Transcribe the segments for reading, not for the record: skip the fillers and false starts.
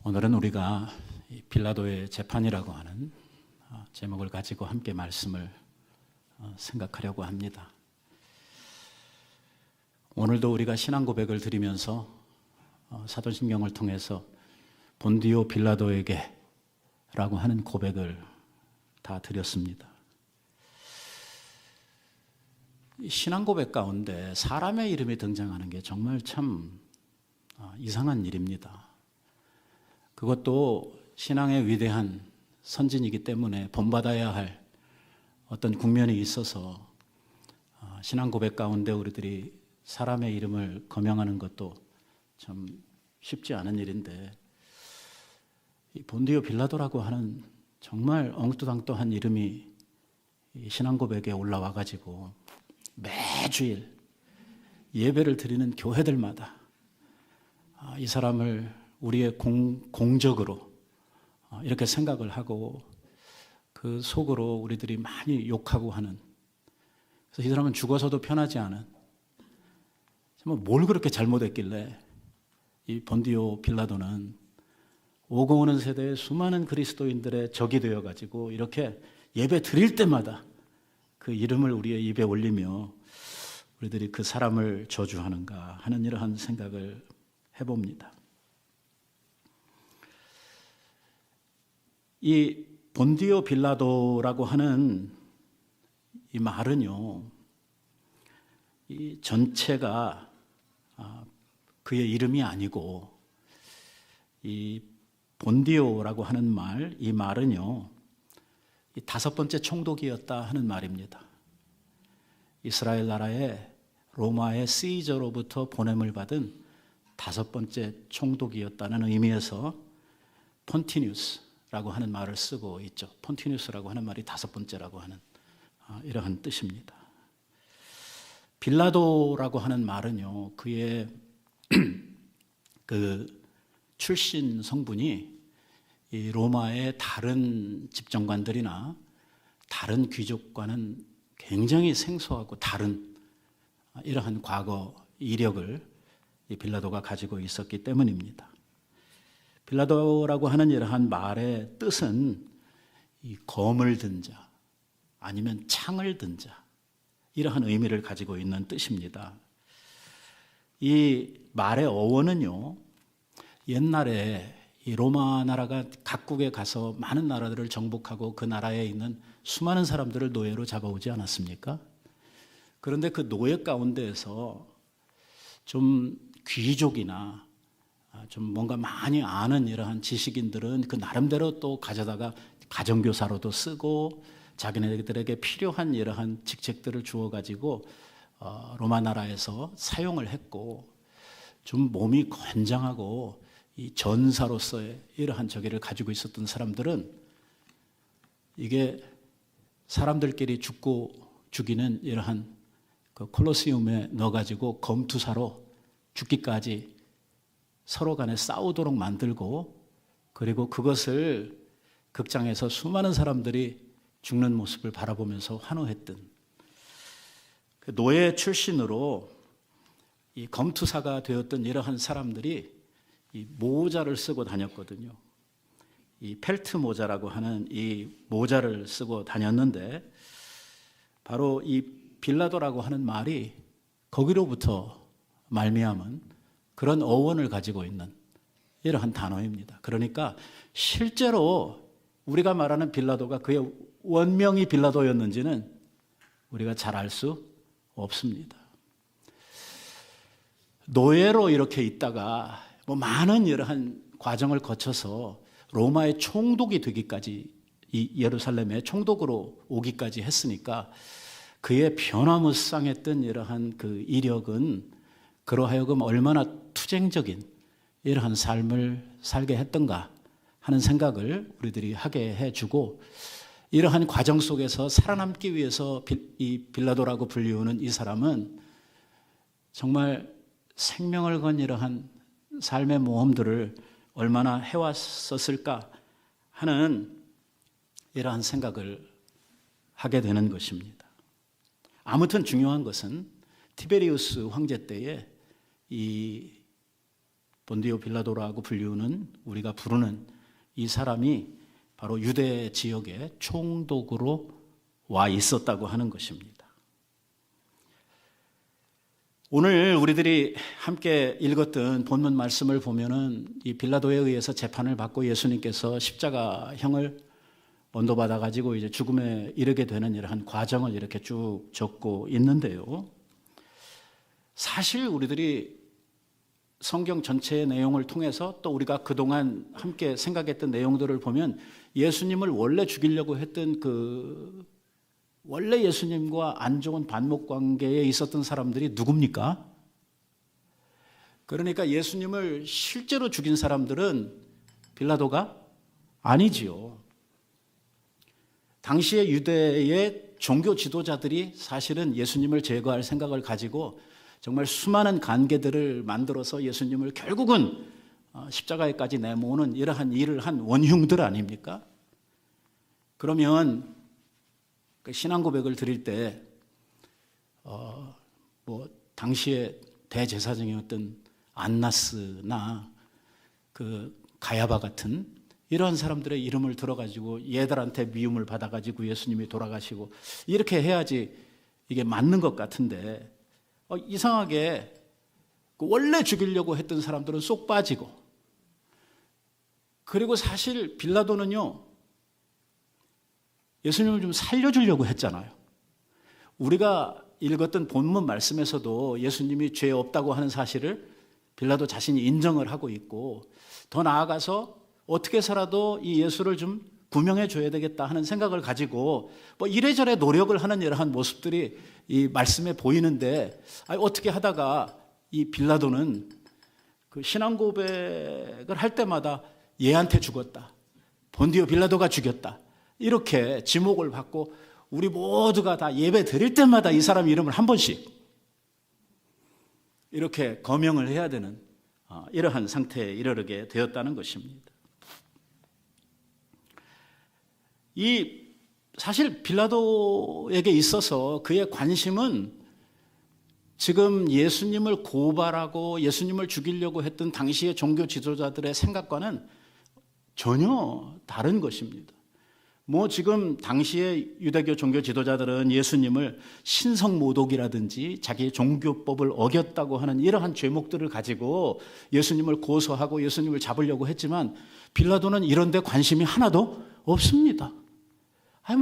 오늘은 우리가 이 빌라도의 재판이라고 하는 제목을 가지고 함께 말씀을 생각하려고 합니다. 오늘도 우리가 신앙 고백을 드리면서 사도신경을 통해서 본디오 빌라도에게 라고 하는 고백을 다 드렸습니다. 신앙 고백 가운데 사람의 이름이 등장하는 게 정말 참 이상한 일입니다. 그것도 신앙의 위대한 선진이기 때문에 본받아야 할 어떤 국면이 있어서 신앙 고백 가운데 우리들이 사람의 이름을 거명하는 것도 참 쉽지 않은 일인데, 이 본디오 빌라도라고 하는 정말 엉뚱당뚱한 이름이 신앙 고백에 올라와 가지고 매주일 예배를 드리는 교회들마다 이 사람을 우리의 공적으로 이렇게 생각을 하고 그 속으로 우리들이 많이 욕하고 하는, 그래서 이 사람은 죽어서도 편하지 않은, 정말 뭘 그렇게 잘못했길래 이 본디오 빌라도는 오고 오는 세대의 수많은 그리스도인들의 적이 되어가지고 이렇게 예배 드릴 때마다 그 이름을 우리의 입에 올리며 우리들이 그 사람을 저주하는가 하는 이러한 생각을 해봅니다. 이 본디오 빌라도라고 하는 이 말은요, 이 전체가 그의 이름이 아니고, 이 본디오라고 하는 말, 이 말은요, 이 다섯 번째 총독이었다 하는 말입니다. 이스라엘 나라의 로마의 시저로부터 보냄을 받은 다섯 번째 총독이었다는 의미에서 폰티뉴스라고 하는 말을 쓰고 있죠. 폰티뉴스라고 하는 말이 다섯 번째라고 하는 이러한 뜻입니다. 빌라도라고 하는 말은요, 그의 그 출신 성분이 이 로마의 다른 집정관들이나 다른 귀족과는 굉장히 생소하고 다른 이러한 과거 이력을 이 빌라도가 가지고 있었기 때문입니다. 빌라도라고 하는 이러한 말의 뜻은 이 검을 든 자, 아니면 창을 든 자, 이러한 의미를 가지고 있는 뜻입니다. 이 말의 어원은요, 옛날에 이 로마 나라가 각국에 가서 많은 나라들을 정복하고 그 나라에 있는 수많은 사람들을 노예로 잡아오지 않았습니까? 그런데 그 노예 가운데에서 좀 귀족이나 좀 뭔가 많이 아는 이러한 지식인들은 그 나름대로 또 가져다가 가정교사로도 쓰고 자기네들에게 필요한 이러한 직책들을 주어가지고 로마 나라에서 사용을 했고, 좀 몸이 건장하고 이 전사로서의 이러한 저기를 가지고 있었던 사람들은 이게 사람들끼리 죽고 죽이는 이러한 그 콜로세움에 넣어가지고 검투사로 죽기까지 서로 간에 싸우도록 만들고, 그리고 그것을 극장에서 수많은 사람들이 죽는 모습을 바라보면서 환호했던, 그 노예 출신으로 이 검투사가 되었던 이러한 사람들이 이 모자를 쓰고 다녔거든요. 이 펠트 모자라고 하는 이 모자를 쓰고 다녔는데, 바로 이 빌라도라고 하는 말이 거기로부터 말미암은 그런 어원을 가지고 있는 이러한 단어입니다. 그러니까 실제로 우리가 말하는 빌라도가 그의 원명이 빌라도였는지는 우리가 잘 알 수 없습니다. 노예로 이렇게 있다가 많은 이러한 과정을 거쳐서 로마의 총독이 되기까지, 이 예루살렘의 총독으로 오기까지 했으니까 그의 변화무쌍했던 이러한 그 이력은 그로 하여금 얼마나 투쟁적인 이러한 삶을 살게 했던가 하는 생각을 우리들이 하게 해주고, 이러한 과정 속에서 살아남기 위해서 이 빌라도라고 불리우는 이 사람은 정말 생명을 건 이러한 삶의 모험들을 얼마나 해왔었을까 하는 이러한 생각을 하게 되는 것입니다. 아무튼 중요한 것은 티베리우스 황제 때에 이 본디오 빌라도라고 불리우는 우리가 부르는 이 사람이 바로 유대 지역의 총독으로 와 있었다고 하는 것입니다. 오늘 우리들이 함께 읽었던 본문 말씀을 보면은 이 빌라도에 의해서 재판을 받고 예수님께서 십자가형을 언도받아 가지고 이제 죽음에 이르게 되는 이러한 과정을 이렇게 쭉 적고 있는데요. 사실 우리들이 성경 전체의 내용을 통해서 또 우리가 그동안 함께 생각했던 내용들을 보면 예수님을 원래 죽이려고 했던 원래 예수님과 안 좋은 반목 관계에 있었던 사람들이 누굽니까? 그러니까 예수님을 실제로 죽인 사람들은 빌라도가 아니지요. 당시의 유대의 종교 지도자들이 사실은 예수님을 제거할 생각을 가지고 정말 수많은 관계들을 만들어서 예수님을 결국은 십자가에까지 내모는 이러한 일을 한 원흉들 아닙니까? 그러면 그 신앙 고백을 드릴 때 당시의 대제사장이었던 안나스나 그 가야바 같은 이런 사람들의 이름을 들어가지고 얘들한테 미움을 받아가지고 예수님이 돌아가시고 이렇게 해야지 이게 맞는 것 같은데 이상하게 원래 죽이려고 했던 사람들은 쏙 빠지고, 그리고 사실 빌라도는요 예수님을 좀 살려주려고 했잖아요. 우리가 읽었던 본문 말씀에서도 예수님이 죄 없다고 하는 사실을 빌라도 자신이 인정을 하고 있고, 더 나아가서 어떻게 해서라도 이 예수를 좀 구명해 줘야 되겠다 하는 생각을 가지고 이래저래 노력을 하는 이러한 모습들이 이 말씀에 보이는데, 어떻게 하다가 이 빌라도는 그 신앙 고백을 할 때마다 얘한테 죽었다, 본디오 빌라도가 죽였다, 이렇게 지목을 받고 우리 모두가 다 예배 드릴 때마다 이 사람 이름을 한 번씩 이렇게 거명을 해야 되는 이러한 상태에 이르게 되었다는 것입니다. 사실 빌라도에게 있어서 그의 관심은 지금 예수님을 고발하고 예수님을 죽이려고 했던 당시의 종교 지도자들의 생각과는 전혀 다른 것입니다. 지금 당시의 유대교 종교 지도자들은 예수님을 신성모독이라든지 자기의 종교법을 어겼다고 하는 이러한 죄목들을 가지고 예수님을 고소하고 예수님을 잡으려고 했지만 빌라도는 이런 데 관심이 하나도 없습니다.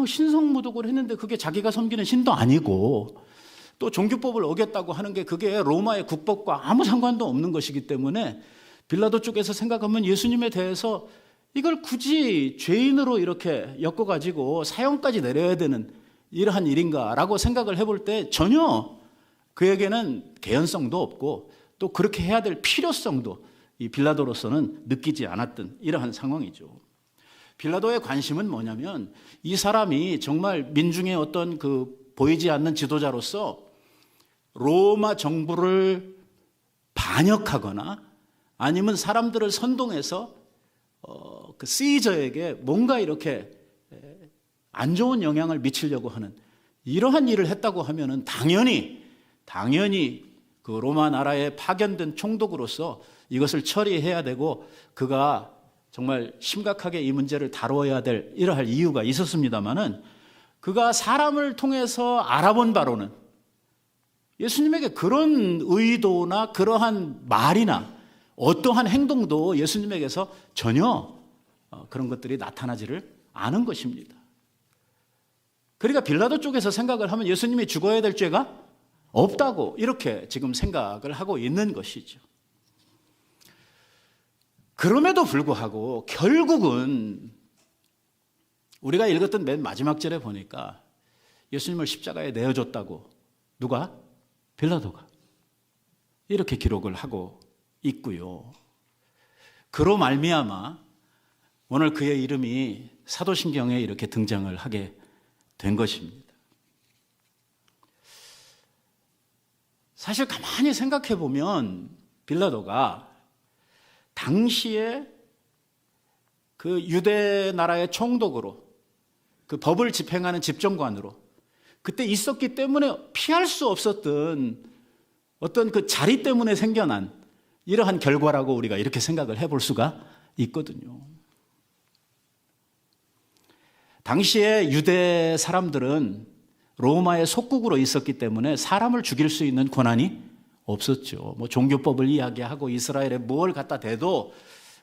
신성모독을 했는데 그게 자기가 섬기는 신도 아니고 또 종교법을 어겼다고 하는 게 그게 로마의 국법과 아무 상관도 없는 것이기 때문에 빌라도 쪽에서 생각하면 예수님에 대해서 이걸 굳이 죄인으로 이렇게 엮어가지고 사형까지 내려야 되는 이러한 일인가라고 생각을 해볼 때 전혀 그에게는 개연성도 없고 또 그렇게 해야 될 필요성도 이 빌라도로서는 느끼지 않았던 이러한 상황이죠. 빌라도의 관심은 뭐냐면 이 사람이 정말 민중의 어떤 보이지 않는 지도자로서 로마 정부를 반역하거나 아니면 사람들을 선동해서 그 시저에게 뭔가 이렇게 안 좋은 영향을 미치려고 하는 이러한 일을 했다고 하면은 당연히 그 로마 나라에 파견된 총독으로서 이것을 처리해야 되고 그가 정말 심각하게 이 문제를 다루어야 될 이러할 이유가 있었습니다만은 그가 사람을 통해서 알아본 바로는 예수님에게 그런 의도나 그러한 말이나 어떠한 행동도 예수님에게서 전혀 그런 것들이 나타나지를 않은 것입니다. 그러니까 빌라도 쪽에서 생각을 하면 예수님이 죽어야 될 죄가 없다고 이렇게 지금 생각을 하고 있는 것이죠. 그럼에도 불구하고 결국은 우리가 읽었던 맨 마지막 절에 보니까 예수님을 십자가에 내어줬다고 누가? 빌라도가 이렇게 기록을 하고 있고요. 그로 말미암아 오늘 그의 이름이 사도신경에 이렇게 등장을 하게 된 것입니다. 사실 가만히 생각해 보면 빌라도가 당시에 그 유대 나라의 총독으로 그 법을 집행하는 집정관으로 그때 있었기 때문에 피할 수 없었던 어떤 그 자리 때문에 생겨난 이러한 결과라고 우리가 이렇게 생각을 해볼 수가 있거든요. 당시에 유대 사람들은 로마의 속국으로 있었기 때문에 사람을 죽일 수 있는 권한이 없었죠. 뭐 종교법을 이야기하고 이스라엘에 뭘 갖다 대도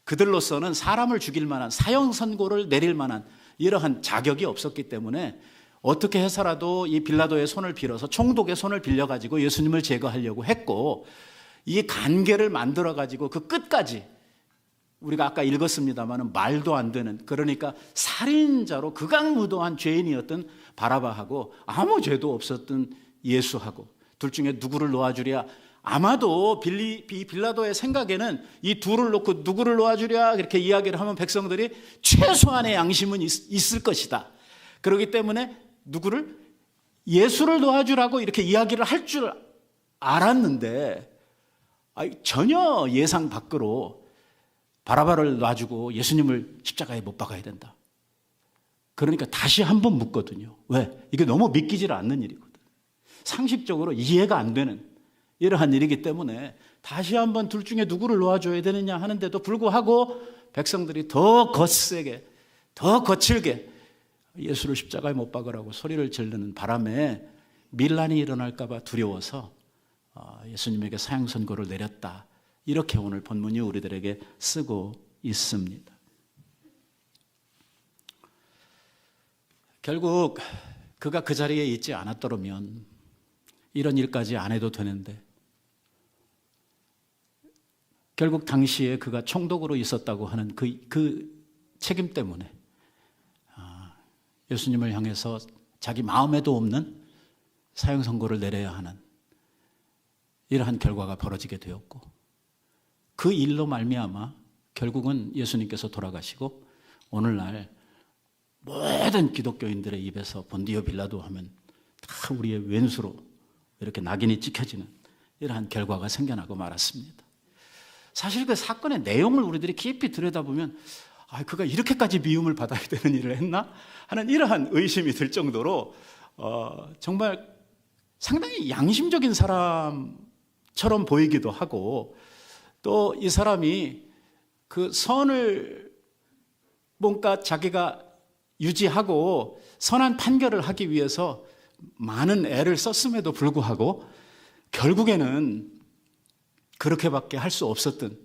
그들로서는 사람을 죽일 만한 사형 선고를 내릴 만한 이러한 자격이 없었기 때문에 어떻게 해서라도 이 빌라도의 손을 빌어서 총독의 손을 빌려가지고 예수님을 제거하려고 했고, 이 관계를 만들어가지고 그 끝까지 우리가 아까 읽었습니다만 말도 안 되는, 그러니까 살인자로 극악무도한 죄인이었던 바라바하고 아무 죄도 없었던 예수하고 둘 중에 누구를 놓아주랴. 아마도 빌라도의 생각에는 이 둘을 놓고 누구를 놓아주랴 이렇게 이야기를 하면 백성들이 최소한의 양심은 있을 것이다. 그렇기 때문에 누구를? 예수를 놓아주라고 이렇게 이야기를 할 줄 알았는데 전혀 예상 밖으로 바라바를 놔주고 예수님을 십자가에 못 박아야 된다. 그러니까 다시 한번 묻거든요. 왜? 이게 너무 믿기질 않는 일이거든. 상식적으로 이해가 안 되는 이러한 일이기 때문에 다시 한번 둘 중에 누구를 놓아줘야 되느냐 하는데도 불구하고 백성들이 더 거세게, 더 거칠게 예수를 십자가에 못 박으라고 소리를 지르는 바람에 밀란이 일어날까 봐 두려워서 예수님에게 사형 선고를 내렸다. 이렇게 오늘 본문이 우리들에게 쓰고 있습니다. 결국 그가 그 자리에 있지 않았더라면 이런 일까지 안 해도 되는데, 결국 당시에 그가 총독으로 있었다고 하는 그 책임 때문에 예수님을 향해서 자기 마음에도 없는 사형 선고를 내려야 하는 이러한 결과가 벌어지게 되었고, 그 일로 말미암아 결국은 예수님께서 돌아가시고 오늘날 모든 기독교인들의 입에서 본디오 빌라도 하면 다 우리의 왼수로 이렇게 낙인이 찍혀지는 이러한 결과가 생겨나고 말았습니다. 사실 그 사건의 내용을 우리들이 깊이 들여다보면 그가 이렇게까지 미움을 받아야 되는 일을 했나? 하는 이러한 의심이 들 정도로 정말 상당히 양심적인 사람처럼 보이기도 하고, 또 이 사람이 그 선을 뭔가 자기가 유지하고 선한 판결을 하기 위해서 많은 애를 썼음에도 불구하고 결국에는 그렇게밖에 할 수 없었던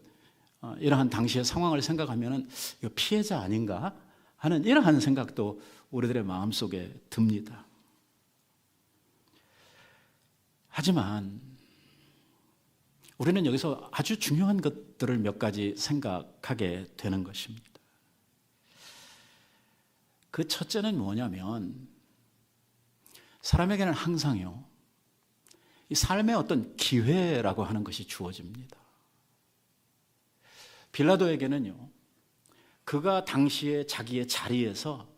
이러한 당시의 상황을 생각하면 이거 피해자 아닌가 하는 이러한 생각도 우리들의 마음속에 듭니다. 하지만 우리는 여기서 아주 중요한 것들을 몇 가지 생각하게 되는 것입니다. 그 첫째는 뭐냐면, 사람에게는 항상요, 이 삶의 어떤 기회라고 하는 것이 주어집니다. 빌라도에게는요, 그가 당시에 자기의 자리에서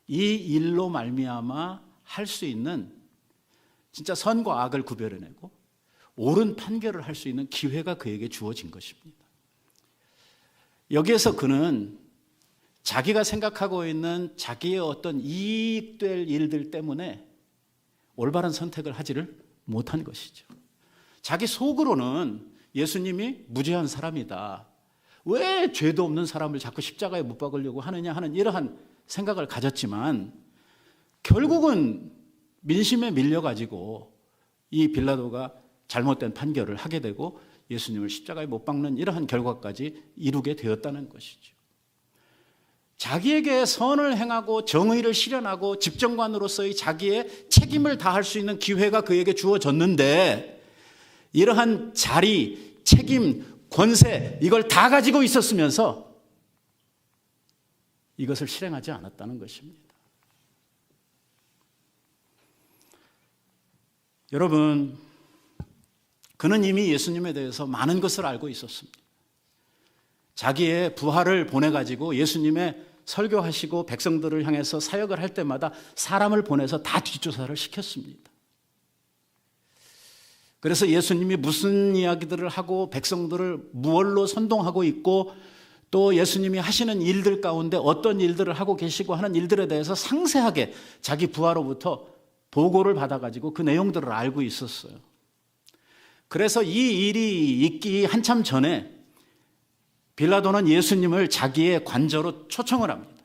이 일로 말미암아 할 수 있는 진짜 선과 악을 구별해내고 옳은 판결을 할 수 있는 기회가 그에게 주어진 것입니다. 여기에서 그는 자기가 생각하고 있는 자기의 어떤 이익될 일들 때문에 올바른 선택을 하지를 못한 것이죠. 자기 속으로는 예수님이 무죄한 사람이다, 왜 죄도 없는 사람을 자꾸 십자가에 못 박으려고 하느냐 하는 이러한 생각을 가졌지만, 결국은 민심에 밀려가지고 이 빌라도가 잘못된 판결을 하게 되고 예수님을 십자가에 못 박는 이러한 결과까지 이루게 되었다는 것이죠. 자기에게 선을 행하고 정의를 실현하고 집정관으로서의 자기의 책임을 다할 수 있는 기회가 그에게 주어졌는데, 이러한 자리, 책임, 권세 이걸 다 가지고 있었으면서 이것을 실행하지 않았다는 것입니다. 여러분, 그는 이미 예수님에 대해서 많은 것을 알고 있었습니다. 자기의 부하를 보내가지고 예수님의 설교하시고 백성들을 향해서 사역을 할 때마다 사람을 보내서 다 뒷조사를 시켰습니다. 그래서 예수님이 무슨 이야기들을 하고 백성들을 무엇로 선동하고 있고, 또 예수님이 하시는 일들 가운데 어떤 일들을 하고 계시고 하는 일들에 대해서 상세하게 자기 부하로부터 보고를 받아가지고 그 내용들을 알고 있었어요. 그래서 이 일이 있기 한참 전에 빌라도는 예수님을 자기의 관저로 초청을 합니다.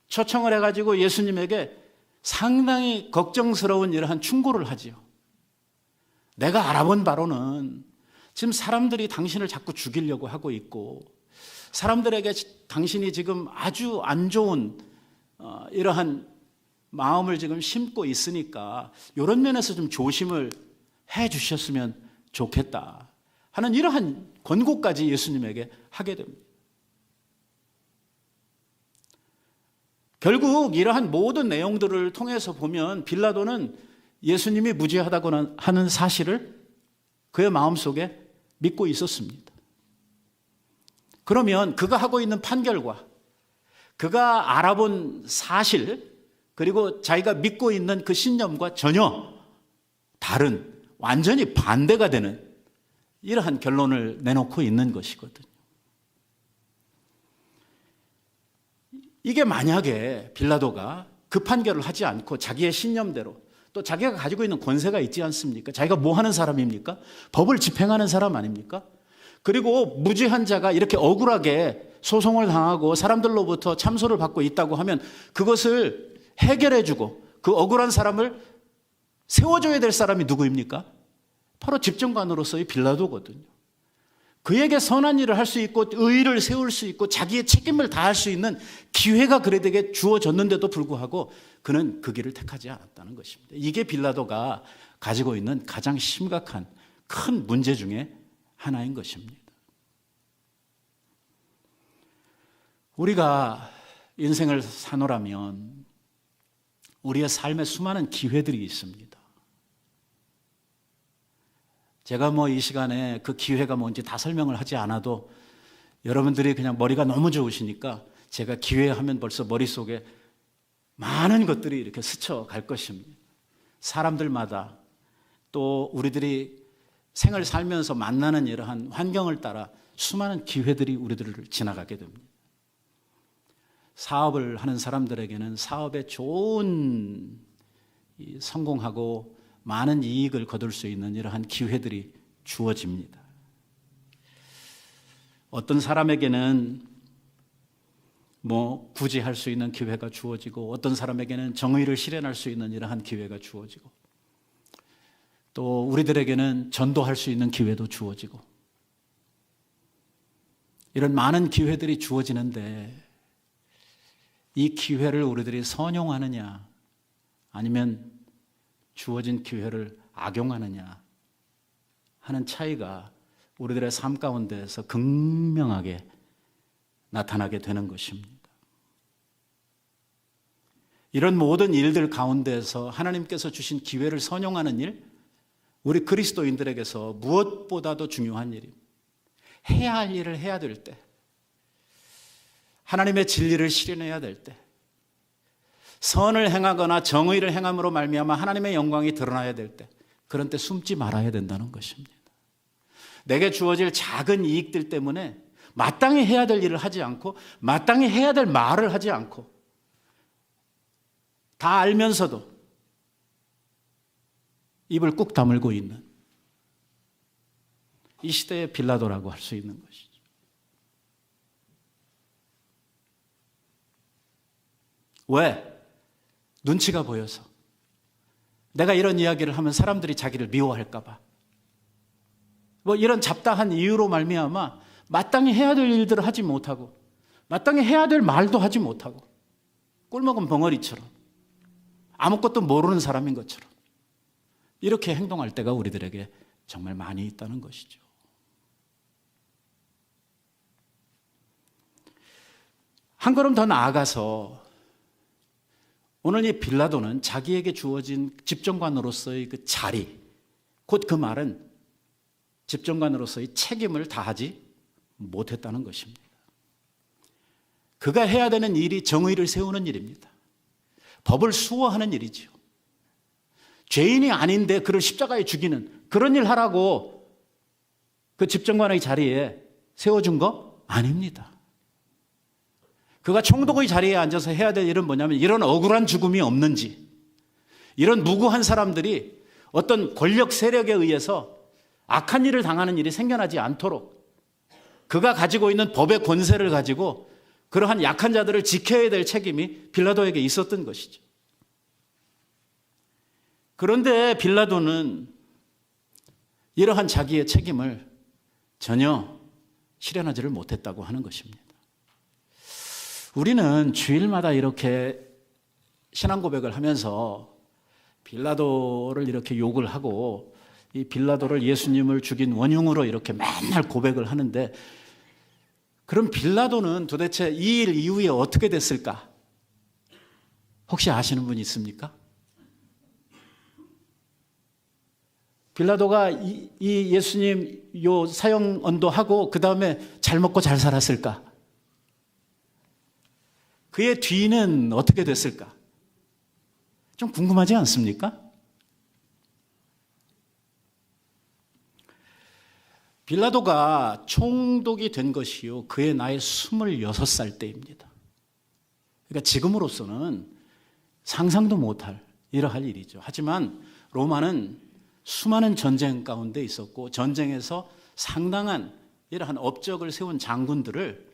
초청을 해가지고 예수님에게 상당히 걱정스러운 이러한 충고를 하지요. 내가 알아본 바로는 지금 사람들이 당신을 자꾸 죽이려고 하고 있고, 사람들에게 당신이 지금 아주 안 좋은 이러한 마음을 지금 심고 있으니까 이런 면에서 좀 조심을 해 주셨으면 좋겠다 하는 이러한 권고까지 예수님에게 하게 됩니다. 결국 이러한 모든 내용들을 통해서 보면 빌라도는 예수님이 무죄하다고 하는 사실을 그의 마음속에 믿고 있었습니다. 그러면 그가 하고 있는 판결과 그가 알아본 사실, 그리고 자기가 믿고 있는 그 신념과 전혀 다른, 완전히 반대가 되는 이러한 결론을 내놓고 있는 것이거든요. 이게 만약에 빌라도가 그 판결을 하지 않고 자기의 신념대로, 또 자기가 가지고 있는 권세가 있지 않습니까? 자기가 뭐 하는 사람입니까? 법을 집행하는 사람 아닙니까? 그리고 무죄한 자가 이렇게 억울하게 소송을 당하고 사람들로부터 참소를 받고 있다고 하면 그것을 해결해주고 그 억울한 사람을 세워줘야 될 사람이 누구입니까? 바로 집정관으로서의 빌라도거든요. 그에게 선한 일을 할 수 있고 의의를 세울 수 있고 자기의 책임을 다할 수 있는 기회가 그에게 주어졌는데도 불구하고 그는 그 길을 택하지 않았다는 것입니다. 이게 빌라도가 가지고 있는 가장 심각한 큰 문제 중에 하나인 것입니다. 우리가 인생을 사노라면 우리의 삶에 수많은 기회들이 있습니다. 제가 이 시간에 그 기회가 뭔지 다 설명을 하지 않아도 여러분들이 그냥 머리가 너무 좋으시니까 제가 기회 하면 벌써 머릿속에 많은 것들이 이렇게 스쳐갈 것입니다. 사람들마다 또 우리들이 생을 살면서 만나는 이러한 환경을 따라 수많은 기회들이 우리들을 지나가게 됩니다. 사업을 하는 사람들에게는 사업에 좋은 성공하고 많은 이익을 거둘 수 있는 이러한 기회들이 주어집니다. 어떤 사람에게는 구제할 수 있는 기회가 주어지고, 어떤 사람에게는 정의를 실현할 수 있는 이러한 기회가 주어지고, 또 우리들에게는 전도할 수 있는 기회도 주어지고, 이런 많은 기회들이 주어지는데 이 기회를 우리들이 선용하느냐 아니면 주어진 기회를 악용하느냐 하는 차이가 우리들의 삶 가운데서 극명하게 나타나게 되는 것입니다. 이런 모든 일들 가운데서 하나님께서 주신 기회를 선용하는 일, 우리 그리스도인들에게서 무엇보다도 중요한 일입니다. 해야 할 일을 해야 될 때, 하나님의 진리를 실현해야 될 때, 선을 행하거나 정의를 행함으로 말미암아 하나님의 영광이 드러나야 될 때, 그런 때 숨지 말아야 된다는 것입니다. 내게 주어질 작은 이익들 때문에 마땅히 해야 될 일을 하지 않고, 마땅히 해야 될 말을 하지 않고, 다 알면서도 입을 꾹 다물고 있는 이 시대의 빌라도라고 할 수 있는 것이죠. 왜? 눈치가 보여서. 내가 이런 이야기를 하면 사람들이 자기를 미워할까 봐. 이런 잡다한 이유로 말미암아 마땅히 해야 될 일들을 하지 못하고, 마땅히 해야 될 말도 하지 못하고, 꿀먹은 벙어리처럼, 아무것도 모르는 사람인 것처럼 이렇게 행동할 때가 우리들에게 정말 많이 있다는 것이죠. 한 걸음 더 나아가서 오늘 이 빌라도는 자기에게 주어진 집정관으로서의 그 자리, 곧 그 말은 집정관으로서의 책임을 다하지 못했다는 것입니다. 그가 해야 되는 일이 정의를 세우는 일입니다. 법을 수호하는 일이지요. 죄인이 아닌데 그를 십자가에 죽이는 그런 일 하라고 그 집정관의 자리에 세워준 거 아닙니다. 그가 총독의 자리에 앉아서 해야 될 일은 뭐냐면, 이런 억울한 죽음이 없는지, 이런 무고한 사람들이 어떤 권력 세력에 의해서 악한 일을 당하는 일이 생겨나지 않도록 그가 가지고 있는 법의 권세를 가지고 그러한 약한 자들을 지켜야 될 책임이 빌라도에게 있었던 것이죠. 그런데 빌라도는 이러한 자기의 책임을 전혀 실현하지를 못했다고 하는 것입니다. 우리는 주일마다 이렇게 신앙 고백을 하면서 빌라도를 이렇게 욕을 하고 이 빌라도를 예수님을 죽인 원흉으로 이렇게 맨날 고백을 하는데, 그럼 빌라도는 도대체 이 일 이후에 어떻게 됐을까? 혹시 아시는 분 있습니까? 빌라도가 이 예수님 요 사형 언도하고 그 다음에 잘 먹고 잘 살았을까? 그의 뒤는 어떻게 됐을까? 좀 궁금하지 않습니까? 빌라도가 총독이 된 것이요, 그의 나이 26살 때입니다. 그러니까 지금으로서는 상상도 못할 이러할 일이죠. 하지만 로마는 수많은 전쟁 가운데 있었고 전쟁에서 상당한 이러한 업적을 세운 장군들을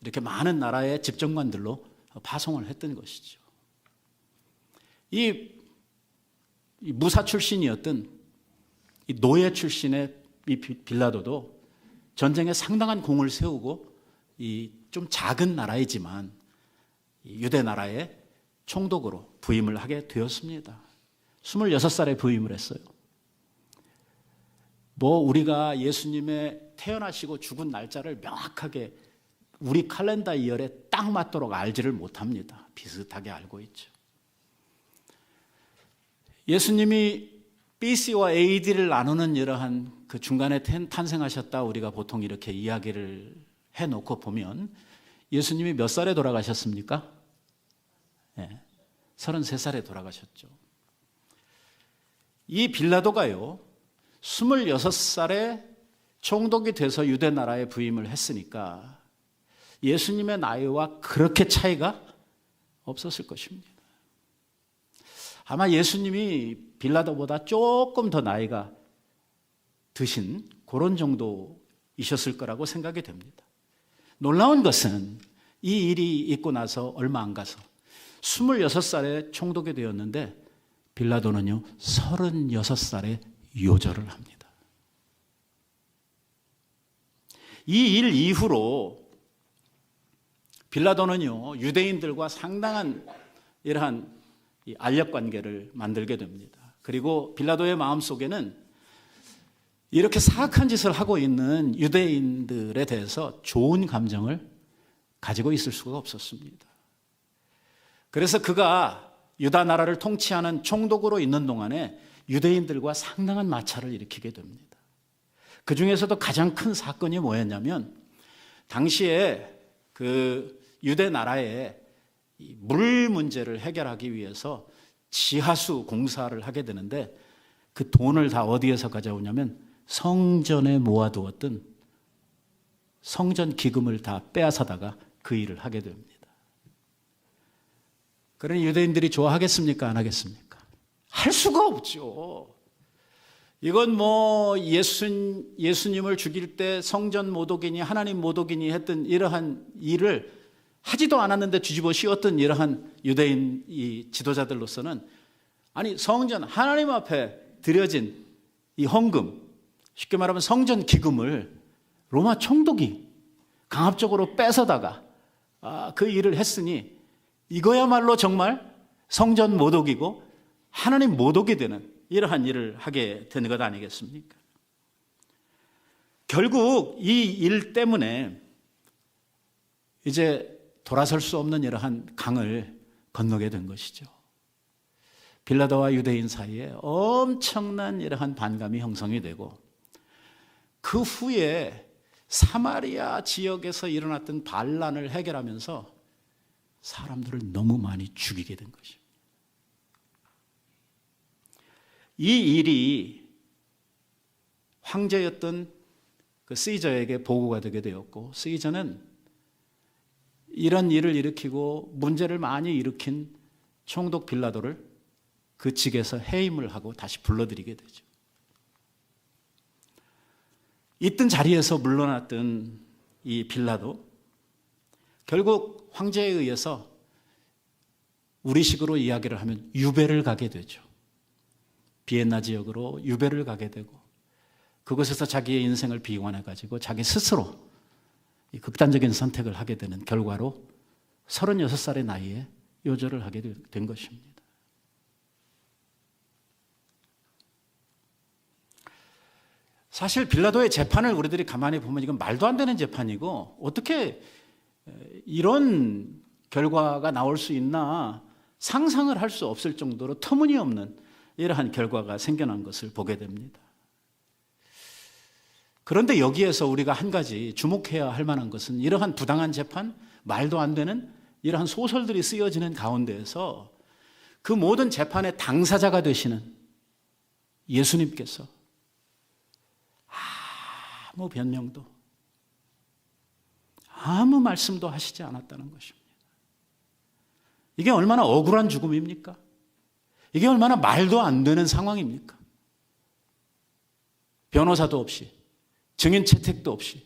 이렇게 많은 나라의 집정관들로 파송을 했던 것이죠. 이 무사 출신이었던 이 노예 출신의 이 빌라도도 전쟁에 상당한 공을 세우고 이 좀 작은 나라이지만 유대 나라의 총독으로 부임을 하게 되었습니다. 26살에 부임을 했어요. 뭐 우리가 예수님의 태어나시고 죽은 날짜를 명확하게 우리 칼렌더 이열에 딱 맞도록 알지를 못합니다. 비슷하게 알고 있죠. 예수님이 BC와 AD를 나누는 이러한 그 중간에 탄생하셨다 우리가 보통 이렇게 이야기를 해놓고 보면 예수님이 몇 살에 돌아가셨습니까? 네, 33살에 돌아가셨죠. 이 빌라도가요 26살에 총독이 돼서 유대 나라에 부임을 했으니까 예수님의 나이와 그렇게 차이가 없었을 것입니다. 아마 예수님이 빌라도보다 조금 더 나이가 드신 그런 정도이셨을 거라고 생각이 됩니다. 놀라운 것은 이 일이 있고 나서 얼마 안 가서 26살에 총독이 되었는데 빌라도는요 36살에 요절을 합니다. 이 일 이후로 빌라도는요 유대인들과 상당한 이러한 알력 관계를 만들게 됩니다. 그리고 빌라도의 마음속에는 이렇게 사악한 짓을 하고 있는 유대인들에 대해서 좋은 감정을 가지고 있을 수가 없었습니다. 그래서 그가 유다 나라를 통치하는 총독으로 있는 동안에 유대인들과 상당한 마찰을 일으키게 됩니다. 그 중에서도 가장 큰 사건이 뭐였냐면 당시에 그 유대 나라의 물 문제를 해결하기 위해서 지하수 공사를 하게 되는데 그 돈을 다 어디에서 가져오냐면 성전에 모아두었던 성전 기금을 다 빼앗아다가 그 일을 하게 됩니다. 그러니 유대인들이 좋아하겠습니까? 안 하겠습니까? 할 수가 없죠. 이건 뭐 예수님을 죽일 때 성전 모독이니 하나님 모독이니 했던 이러한 일을 하지도 않았는데 뒤집어 씌웠던 이러한 유대인 이 지도자들로서는 아니 성전 하나님 앞에 드려진 이 헌금, 쉽게 말하면 성전 기금을 로마 총독이 강압적으로 뺏어다가 그 일을 했으니 이거야말로 정말 성전 모독이고 하나님 모독이 되는 이러한 일을 하게 되는 것 아니겠습니까? 결국 이 일 때문에 이제 돌아설 수 없는 이러한 강을 건너게 된 것이죠. 빌라도와 유대인 사이에 엄청난 이러한 반감이 형성이 되고 그 후에 사마리아 지역에서 일어났던 반란을 해결하면서 사람들을 너무 많이 죽이게 된 것입니다. 이 일이 황제였던 그 시저에게 보고가 되게 되었고 시저는 이런 일을 일으키고 문제를 많이 일으킨 총독 빌라도를 그 직에서 해임을 하고 다시 불러들이게 되죠. 있던 자리에서 물러났던 이 빌라도 결국 황제에 의해서 우리식으로 이야기를 하면 유배를 가게 되죠. 비엔나 지역으로 유배를 가게 되고 그곳에서 자기의 인생을 비관해가지고 자기 스스로 이 극단적인 선택을 하게 되는 결과로 36살의 나이에 요절을 하게 된 것입니다. 사실 빌라도의 재판을 우리들이 가만히 보면 이건 말도 안 되는 재판이고 어떻게 이런 결과가 나올 수 있나 상상을 할 수 없을 정도로 터무니없는 이러한 결과가 생겨난 것을 보게 됩니다. 그런데 여기에서 우리가 한 가지 주목해야 할 만한 것은 이러한 부당한 재판, 말도 안 되는 이러한 소설들이 쓰여지는 가운데에서 그 모든 재판의 당사자가 되시는 예수님께서 아무 변명도 아무 말씀도 하시지 않았다는 것입니다. 이게 얼마나 억울한 죽음입니까? 이게 얼마나 말도 안 되는 상황입니까? 변호사도 없이 증인 채택도 없이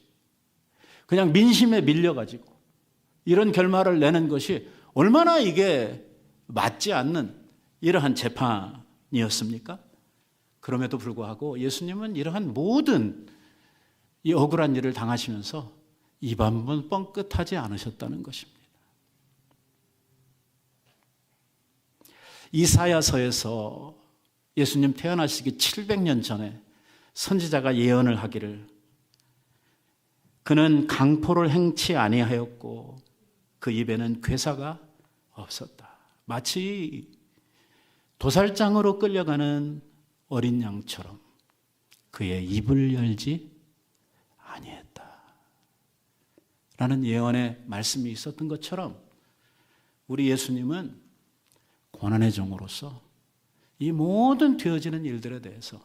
그냥 민심에 밀려가지고 이런 결말을 내는 것이 얼마나 이게 맞지 않는 이러한 재판이었습니까? 그럼에도 불구하고 예수님은 이러한 모든 이 억울한 일을 당하시면서 입 한 번 뻥끗하지 않으셨다는 것입니다. 이사야서에서 예수님 태어나시기 700년 전에 선지자가 예언을 하기를 그는 강포를 행치 아니하였고 그 입에는 괴사가 없었다. 마치 도살장으로 끌려가는 어린 양처럼 그의 입을 열지 아니했다. 라는 예언의 말씀이 있었던 것처럼 우리 예수님은 고난의 종으로서 이 모든 되어지는 일들에 대해서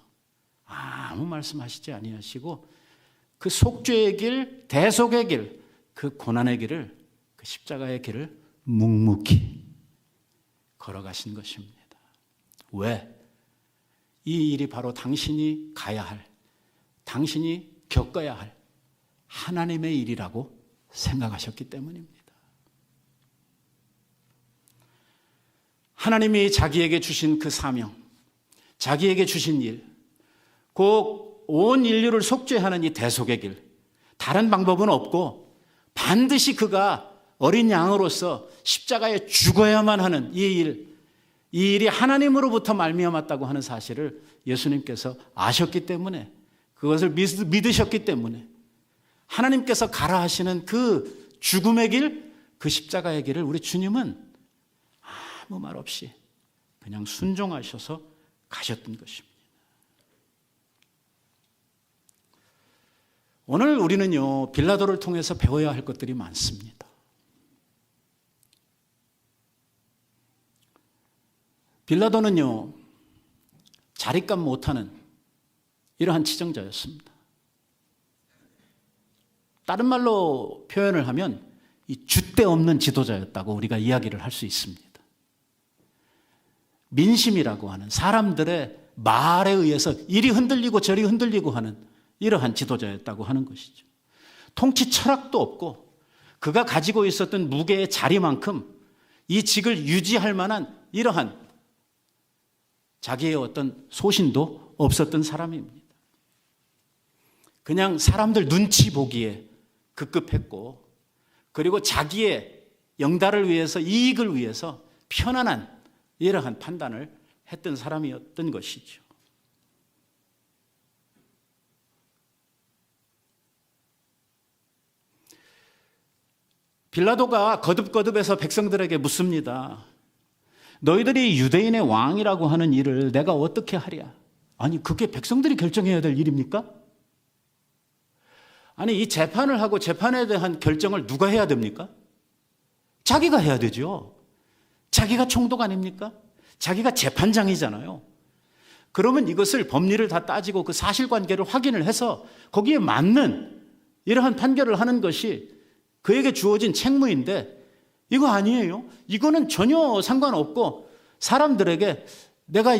아무 말씀하시지 아니하시고 그 속죄의 길, 대속의 길, 그 고난의 길을, 그 십자가의 길을 묵묵히 걸어가신 것입니다. 왜? 이 일이 바로 당신이 가야 할, 당신이 겪어야 할 하나님의 일이라고 생각하셨기 때문입니다. 하나님이 자기에게 주신 그 사명, 자기에게 주신 일, 곧 온 인류를 속죄하는 이 대속의 길, 다른 방법은 없고 반드시 그가 어린 양으로서 십자가에 죽어야만 하는 이 일이 하나님으로부터 말미암았다고 하는 사실을 예수님께서 아셨기 때문에, 그것을 믿으셨기 때문에 하나님께서 가라 하시는 그 죽음의 길, 그 십자가의 길을 우리 주님은 아무 말 없이 그냥 순종하셔서 가셨던 것입니다. 오늘 우리는요, 빌라도를 통해서 배워야 할 것들이 많습니다. 빌라도는요, 자립감 못하는 이러한 치정자였습니다. 다른 말로 표현을 하면 이 줏대 없는 지도자였다고 우리가 이야기를 할 수 있습니다. 민심이라고 하는 사람들의 말에 의해서 이리 흔들리고 저리 흔들리고 하는 이러한 지도자였다고 하는 것이죠. 통치 철학도 없고 그가 가지고 있었던 무게의 자리만큼 이 직을 유지할 만한 이러한 자기의 어떤 소신도 없었던 사람입니다. 그냥 사람들 눈치 보기에 급급했고, 그리고 자기의 영달을 위해서, 이익을 위해서 편안한 이러한 판단을 했던 사람이었던 것이죠. 빌라도가 거듭거듭해서 백성들에게 묻습니다. 너희들이 유대인의 왕이라고 하는 일을 내가 어떻게 하랴? 아니, 그게 백성들이 결정해야 될 일입니까? 아니, 이 재판을 하고 재판에 대한 결정을 누가 해야 됩니까? 자기가 해야 되죠. 자기가 총독 아닙니까? 자기가 재판장이잖아요. 그러면 이것을 법리를 다 따지고 그 사실관계를 확인을 해서 거기에 맞는 이러한 판결을 하는 것이 그에게 주어진 책무인데, 이거 아니에요. 이거는 전혀 상관없고 사람들에게 내가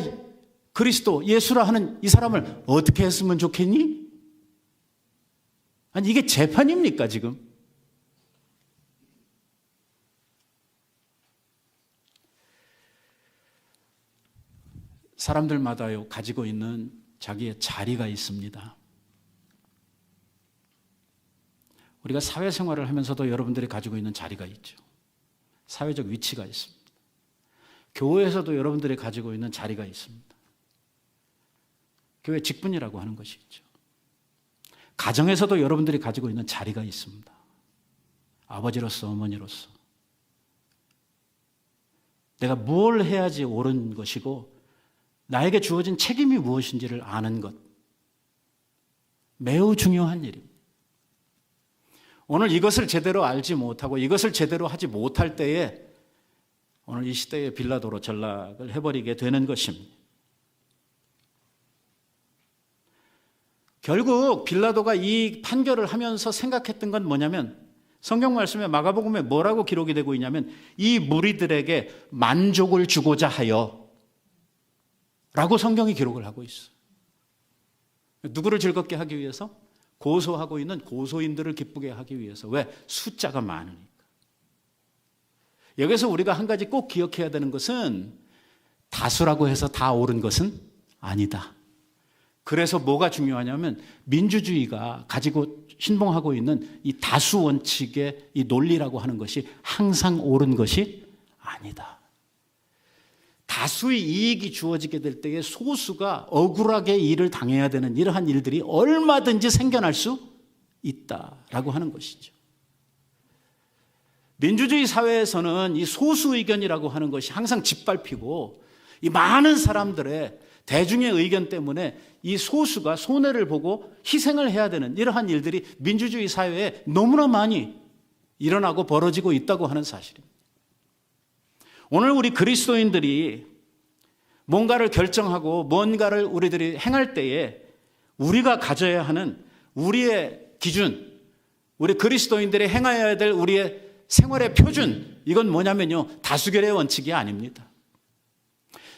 그리스도 예수라 하는 이 사람을 어떻게 했으면 좋겠니? 아니 이게 재판입니까 지금? 사람들마다요 가지고 있는 자기의 자리가 있습니다. 우리가 사회생활을 하면서도 여러분들이 가지고 있는 자리가 있죠. 사회적 위치가 있습니다. 교회에서도 여러분들이 가지고 있는 자리가 있습니다. 교회 직분이라고 하는 것이 있죠. 가정에서도 여러분들이 가지고 있는 자리가 있습니다. 아버지로서 어머니로서 내가 뭘 해야지 옳은 것이고 나에게 주어진 책임이 무엇인지를 아는 것, 매우 중요한 일입니다. 오늘 이것을 제대로 알지 못하고 이것을 제대로 하지 못할 때에 오늘 이 시대의 빌라도로 전락을 해버리게 되는 것입니다. 결국 빌라도가 이 판결을 하면서 생각했던 건 뭐냐면 성경 말씀에 마가복음에 뭐라고 기록이 되고 있냐면 이 무리들에게 만족을 주고자 하여 라고 성경이 기록을 하고 있어요. 누구를 즐겁게 하기 위해서? 고소하고 있는 고소인들을 기쁘게 하기 위해서. 왜? 숫자가 많으니까. 여기서 우리가 한 가지 꼭 기억해야 되는 것은 다수라고 해서 다 옳은 것은 아니다. 그래서 뭐가 중요하냐면 민주주의가 가지고 신봉하고 있는 이 다수 원칙의 이 논리라고 하는 것이 항상 옳은 것이 아니다. 다수의 이익이 주어지게 될 때에 소수가 억울하게 일을 당해야 되는 이러한 일들이 얼마든지 생겨날 수 있다라고 하는 것이죠. 민주주의 사회에서는 이 소수 의견이라고 하는 것이 항상 짓밟히고 이 많은 사람들의 대중의 의견 때문에 이 소수가 손해를 보고 희생을 해야 되는 이러한 일들이 민주주의 사회에 너무나 많이 일어나고 벌어지고 있다고 하는 사실입니다. 오늘 우리 그리스도인들이 뭔가를 결정하고 뭔가를 우리들이 행할 때에 우리가 가져야 하는 우리의 기준, 우리 그리스도인들이 행해야 될 우리의 생활의 표준, 이건 뭐냐면요, 다수결의 원칙이 아닙니다.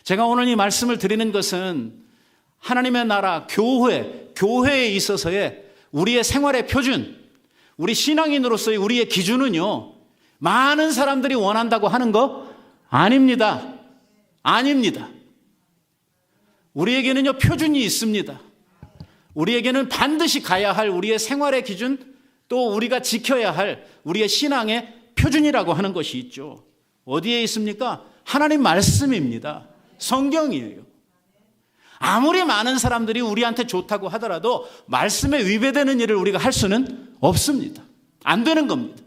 제가 오늘 이 말씀을 드리는 것은 하나님의 나라, 교회에 있어서의 우리의 생활의 표준, 우리 신앙인으로서의 우리의 기준은요, 많은 사람들이 원한다고 하는 거 아닙니다. 아닙니다. 우리에게는요, 표준이 있습니다. 우리에게는 반드시 가야 할 우리의 생활의 기준, 또 우리가 지켜야 할 우리의 신앙의 표준이라고 하는 것이 있죠. 어디에 있습니까? 하나님 말씀입니다. 성경이에요. 아무리 많은 사람들이 우리한테 좋다고 하더라도 말씀에 위배되는 일을 우리가 할 수는 없습니다. 안 되는 겁니다.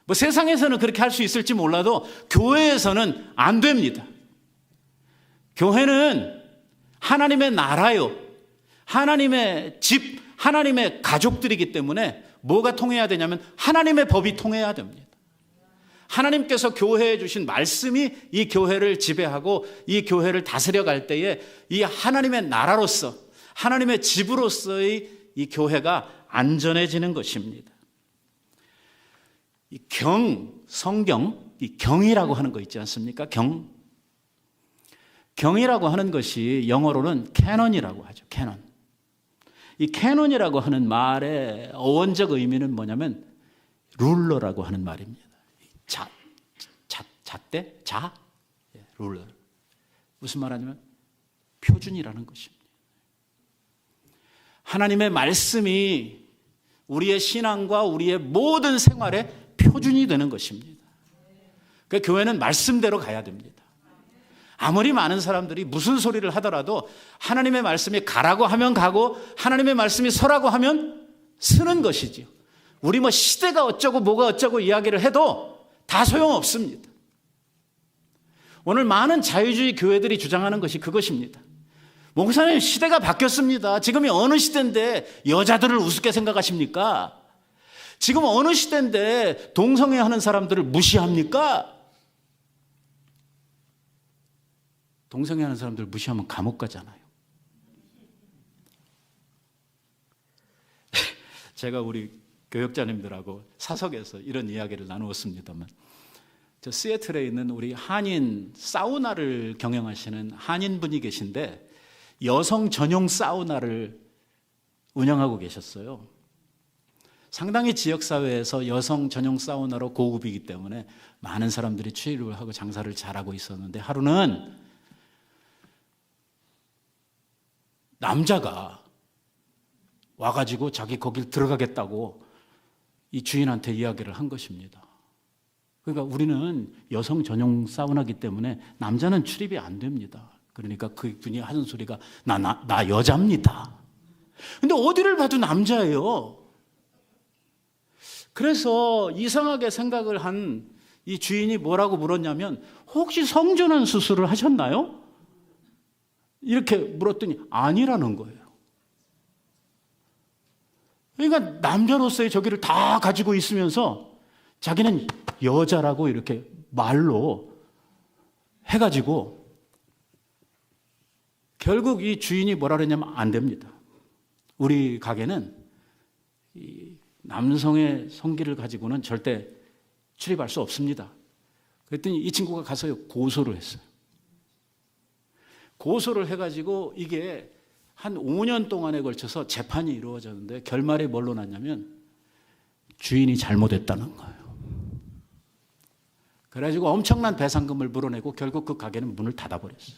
뭐 세상에서는 그렇게 할 수 있을지 몰라도 교회에서는 안 됩니다. 교회는 하나님의 나라요, 하나님의 집, 하나님의 가족들이기 때문에 뭐가 통해야 되냐면 하나님의 법이 통해야 됩니다. 하나님께서 교회에 주신 말씀이 이 교회를 지배하고 이 교회를 다스려 갈 때에 이 하나님의 나라로서, 하나님의 집으로서의 이 교회가 안전해지는 것입니다. 이 성경, 이 경이라고 하는 거 있지 않습니까? 경이라고 하는 것이 영어로는 캐논이라고 하죠. 캐논. 이 캐논이라고 하는 말의 어원적 의미는 뭐냐면 룰러라고 하는 말입니다. 룰러. 무슨 말하냐면 표준이라는 것입니다. 하나님의 말씀이 우리의 신앙과 우리의 모든 생활의 표준이 되는 것입니다. 그러니까 교회는 말씀대로 가야 됩니다. 아무리 많은 사람들이 무슨 소리를 하더라도 하나님의 말씀이 가라고 하면 가고 하나님의 말씀이 서라고 하면 서는 것이지요. 우리 뭐 시대가 어쩌고 뭐가 어쩌고 이야기를 해도 다 소용없습니다. 오늘 많은 자유주의 교회들이 주장하는 것이 그것입니다. 목사님, 시대가 바뀌었습니다. 지금이 어느 시대인데 여자들을 우습게 생각하십니까? 지금 어느 시대인데 동성애 하는 사람들을 무시합니까? 동성애 하는 사람들 무시하면 감옥 가잖아요. 제가 우리 교역자님들하고 사석에서 이런 이야기를 나누었습니다만 저 시애틀에 있는 우리 한인 사우나를 경영하시는 한인분이 계신데 여성 전용 사우나를 운영하고 계셨어요. 상당히 지역사회에서 여성 전용 사우나로 고급이기 때문에 많은 사람들이 출입을 하고 장사를 잘하고 있었는데 하루는 남자가 와가지고 자기 거길 들어가겠다고 이 주인한테 이야기를 한 것입니다. 그러니까 우리는 여성 전용 사우나이기 때문에 남자는 출입이 안 됩니다. 그러니까 그 분이 하는 소리가 나 여자입니다. 근데 어디를 봐도 남자예요. 그래서 이상하게 생각을 한 이 주인이 뭐라고 물었냐면 혹시 성전환 수술을 하셨나요? 이렇게 물었더니 아니라는 거예요. 그러니까 남자로서의 저기를 다 가지고 있으면서 자기는 여자라고 이렇게 말로 해가지고 결국 이 주인이 뭐라 그랬냐면 안 됩니다. 우리 가게는 이 남성의 성기를 가지고는 절대 출입할 수 없습니다. 그랬더니 이 친구가 가서 고소를 했어요. 고소를 해가지고 이게 한 5년 동안에 걸쳐서 재판이 이루어졌는데 결말이 뭘로 났냐면 주인이 잘못했다는 거예요. 그래가지고 엄청난 배상금을 물어내고 결국 그 가게는 문을 닫아버렸어요.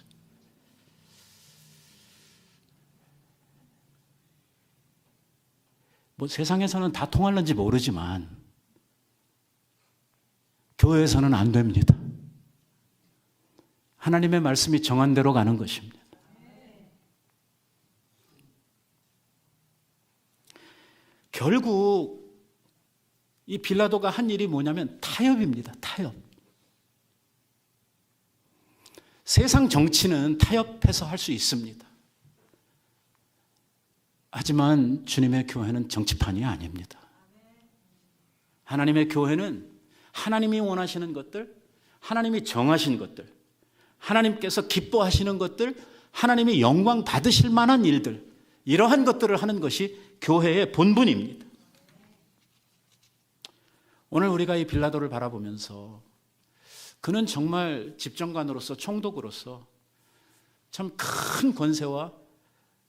뭐 세상에서는 다 통할는지 모르지만 교회에서는 안 됩니다. 하나님의 말씀이 정한 대로 가는 것입니다. 결국 이 빌라도가 한 일이 뭐냐면 타협입니다. 타협. 세상 정치는 타협해서 할 수 있습니다. 하지만 주님의 교회는 정치판이 아닙니다. 하나님의 교회는 하나님이 원하시는 것들, 하나님이 정하신 것들, 하나님께서 기뻐하시는 것들, 하나님이 영광 받으실 만한 일들, 이러한 것들을 하는 것이 교회의 본분입니다. 오늘 우리가 이 빌라도를 바라보면서 그는 정말 집정관으로서 총독으로서 참 큰 권세와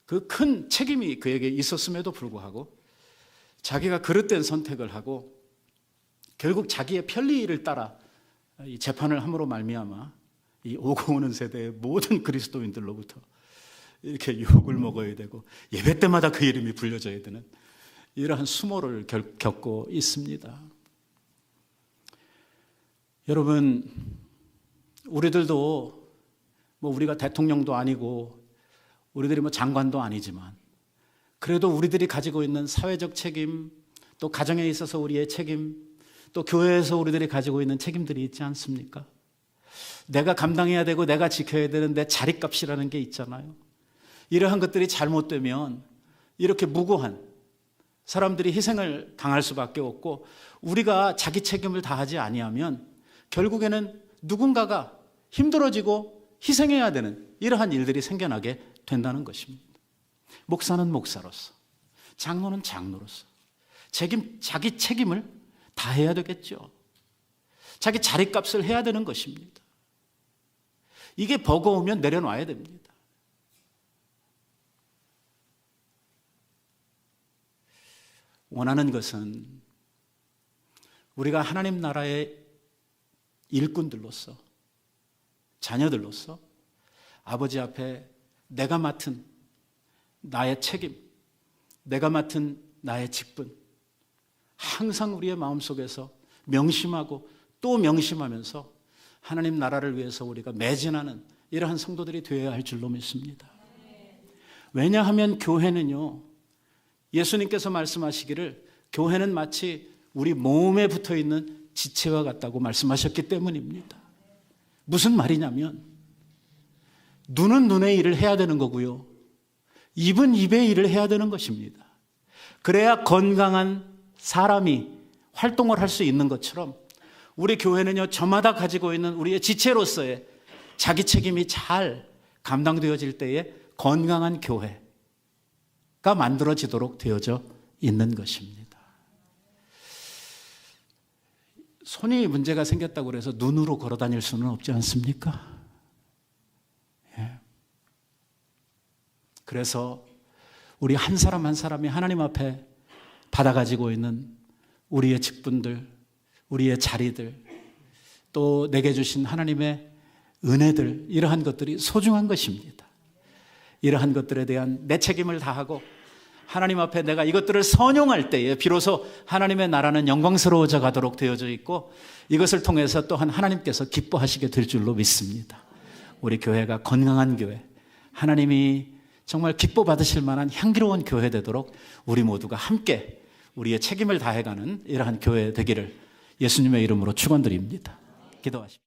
그 큰 책임이 그에게 있었음에도 불구하고 자기가 그릇된 선택을 하고 결국 자기의 편리를 따라 이 재판을 함으로 말미암아 이 오고 오는 세대의 모든 그리스도인들로부터 이렇게 욕을 먹어야 되고 예배 때마다 그 이름이 불려져야 되는 이러한 수모를 겪고 있습니다. 여러분, 우리들도 뭐 우리가 대통령도 아니고 우리들이 뭐 장관도 아니지만 그래도 우리들이 가지고 있는 사회적 책임, 또 가정에 있어서 우리의 책임, 또 교회에서 우리들이 가지고 있는 책임들이 있지 않습니까? 내가 감당해야 되고 내가 지켜야 되는 내 자리값이라는 게 있잖아요. 이러한 것들이 잘못되면 이렇게 무고한 사람들이 희생을 당할 수밖에 없고 우리가 자기 책임을 다하지 아니하면 결국에는 누군가가 힘들어지고 희생해야 되는 이러한 일들이 생겨나게 된다는 것입니다. 목사는 목사로서, 장로는 장로로서 자기 책임을 다해야 되겠죠. 자기 자리값을 해야 되는 것입니다. 이게 버거우면 내려놔야 됩니다. 원하는 것은 우리가 하나님 나라의 일꾼들로서, 자녀들로서 아버지 앞에 내가 맡은 나의 책임, 내가 맡은 나의 직분, 항상 우리의 마음속에서 명심하고 또 명심하면서 하나님 나라를 위해서 우리가 매진하는 이러한 성도들이 되어야 할 줄로 믿습니다. 왜냐하면 교회는요, 예수님께서 말씀하시기를 교회는 마치 우리 몸에 붙어있는 지체와 같다고 말씀하셨기 때문입니다. 무슨 말이냐면 눈은 눈의 일을 해야 되는 거고요, 입은 입의 일을 해야 되는 것입니다. 그래야 건강한 사람이 활동을 할 수 있는 것처럼 우리 교회는요, 저마다 가지고 있는 우리의 지체로서의 자기 책임이 잘 감당되어질 때에 건강한 교회가 만들어지도록 되어져 있는 것입니다. 손이 문제가 생겼다고 해서 눈으로 걸어 다닐 수는 없지 않습니까? 예. 그래서 우리 한 사람 한 사람이 하나님 앞에 받아가지고 있는 우리의 직분들, 우리의 자리들, 또 내게 주신 하나님의 은혜들, 이러한 것들이 소중한 것입니다. 이러한 것들에 대한 내 책임을 다하고 하나님 앞에 내가 이것들을 선용할 때에 비로소 하나님의 나라는 영광스러워져 가도록 되어져 있고, 이것을 통해서 또한 하나님께서 기뻐하시게 될 줄로 믿습니다. 우리 교회가 건강한 교회, 하나님이 정말 기뻐 받으실 만한 향기로운 교회 되도록 우리 모두가 함께 우리의 책임을 다해가는 이러한 교회 되기를 예수님의 이름으로 축원드립니다. 기도하십시오.